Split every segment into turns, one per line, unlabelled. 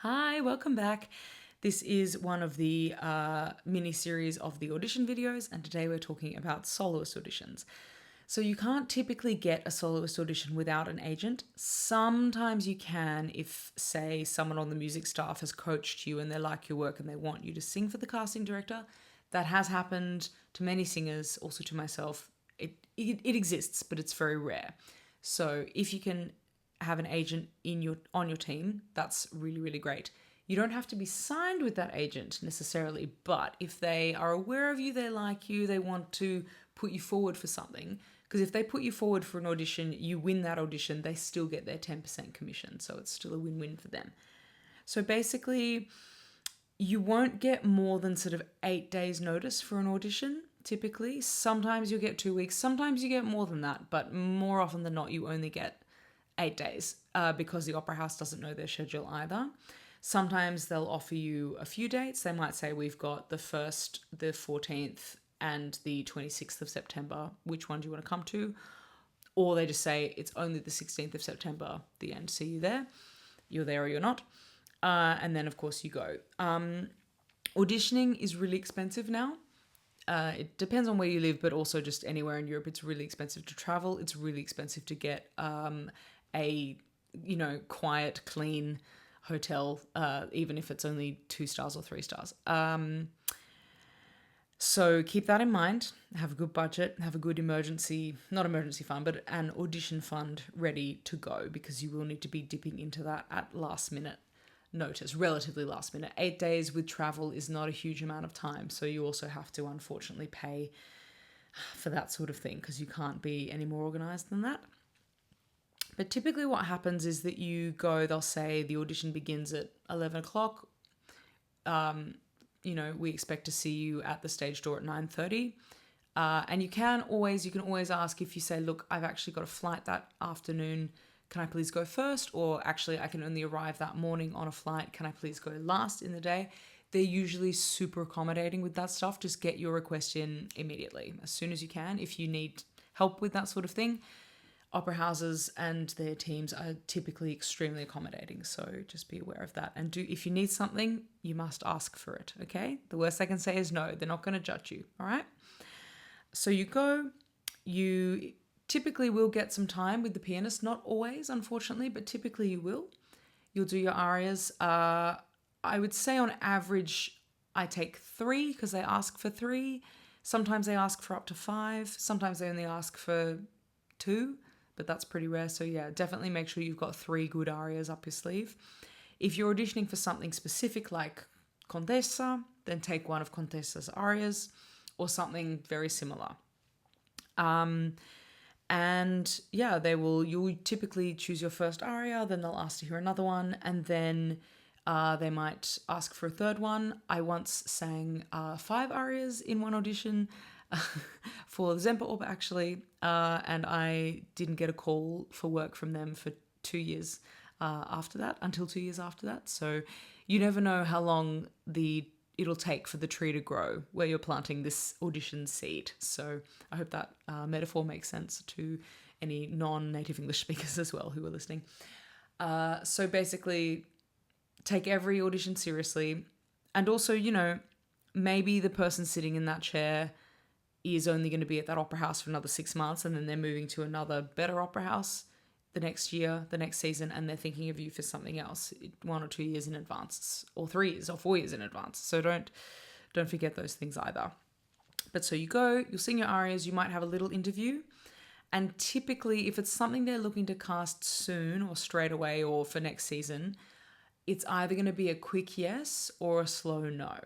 Hi, welcome back. This is one of the mini-series of the audition videos, and today we're talking about soloist auditions. So you can't typically get a soloist audition without an agent. Sometimes you can if, say, someone on the music staff has coached you and they like your work and they want you to sing for the casting director. That has happened to many singers, also to myself. It exists, but it's very rare. So if you can have an agent on your team, that's really, really great. You don't have to be signed with that agent necessarily, but if they are aware of you, they like you, they want to put you forward for something, because if they put you forward for an audition, you win that audition, they still get their 10% commission, so it's still a win-win for them. So basically, you won't get more than sort of 8 days notice for an audition, typically. Sometimes you'll get 2 weeks, sometimes you get more than that, but more often than not, you only get 8 days because the opera house doesn't know their schedule either. Sometimes they'll offer you a few dates. They might say, we've got the 1st, the 14th, and the 26th of September. Which one do you want to come to? Or they just say, it's only the 16th of September, the end. See you there. You're there or you're not. And then, of course, you go. Auditioning is really expensive now. It depends on where you live, but also just anywhere in Europe, it's really expensive to travel. It's really expensive to get a quiet, clean hotel, even if it's only 2 stars or 3 stars. So keep that in mind. Have a good budget. Have a good not emergency fund, but an audition fund ready to go, because you will need to be dipping into that at last minute notice, relatively last minute. 8 days with travel is not a huge amount of time, so you also have to unfortunately pay for that sort of thing, because you can't be any more organized than that. But typically what happens is that you go, they'll say the audition begins at 11 o'clock. We expect to see you at the stage door at 9:30. And you can always ask, if you say, look, I've actually got a flight that afternoon, can I please go first? Or actually, I can only arrive that morning on a flight. Can I please go last in the day? They're usually super accommodating with that stuff. Just get your request in immediately, as soon as you can. If you need help with that sort of thing, opera houses and their teams are typically extremely accommodating. So just be aware of that. And if you need something, you must ask for it, okay? The worst they can say is no. They're not going to judge you, all right? So you go, you typically will get some time with the pianist. Not always, unfortunately, but typically you will. You'll do your arias. I would say on average, I take 3 because they ask for 3. Sometimes they ask for up to 5. Sometimes they only ask for 2, but that's pretty rare. So yeah, definitely make sure you've got 3 good arias up your sleeve. If you're auditioning for something specific like Contessa, then take one of Contessa's arias or something very similar. And yeah, you'll typically choose your first aria, then they'll ask to hear another one, and then they might ask for a third one. I once sang 5 arias in one audition for the Semperoper actually, and I didn't get a call for work from them for 2 years until 2 years after that. So you never know how long it'll take for the tree to grow where you're planting this audition seed. So I hope that metaphor makes sense to any non-native English speakers as well who are listening. So basically, take every audition seriously. And also, maybe the person sitting in that chair is only going to be at that opera house for another 6 months, and then they're moving to another better opera house the next year, the next season, and they're thinking of you for something else 1 or 2 years in advance, or 3 years or 4 years in advance. So don't forget those things either. But so you go, you'll sing your arias, you might have a little interview, and typically if it's something they're looking to cast soon or straight away or for next season, it's either going to be a quick yes or a slow no,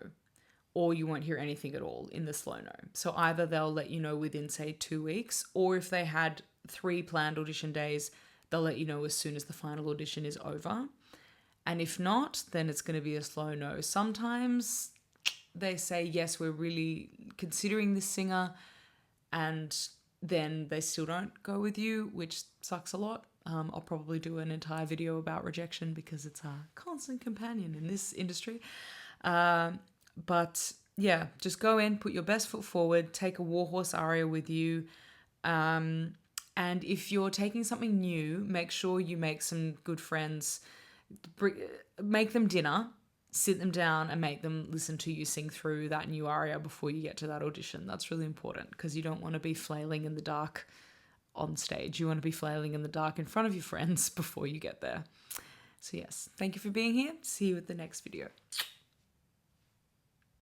or you won't hear anything at all in the slow no. So either they'll let you know within, say, 2 weeks, or if they had 3 planned audition days, they'll let you know as soon as the final audition is over. And if not, then it's going to be a slow no. Sometimes they say, yes, we're really considering this singer, and then they still don't go with you, which sucks a lot. I'll probably do an entire video about rejection because it's a constant companion in this industry. But yeah, just go in, put your best foot forward, take a warhorse aria with you. And if you're taking something new, make sure you make some good friends Make them dinner, sit them down and make them listen to you sing through that new aria before you get to that audition. That's really important because you don't want to be flailing in the dark on stage. You want to be flailing in the dark in front of your friends before you get there. So yes, thank you for being here. See you at the next video.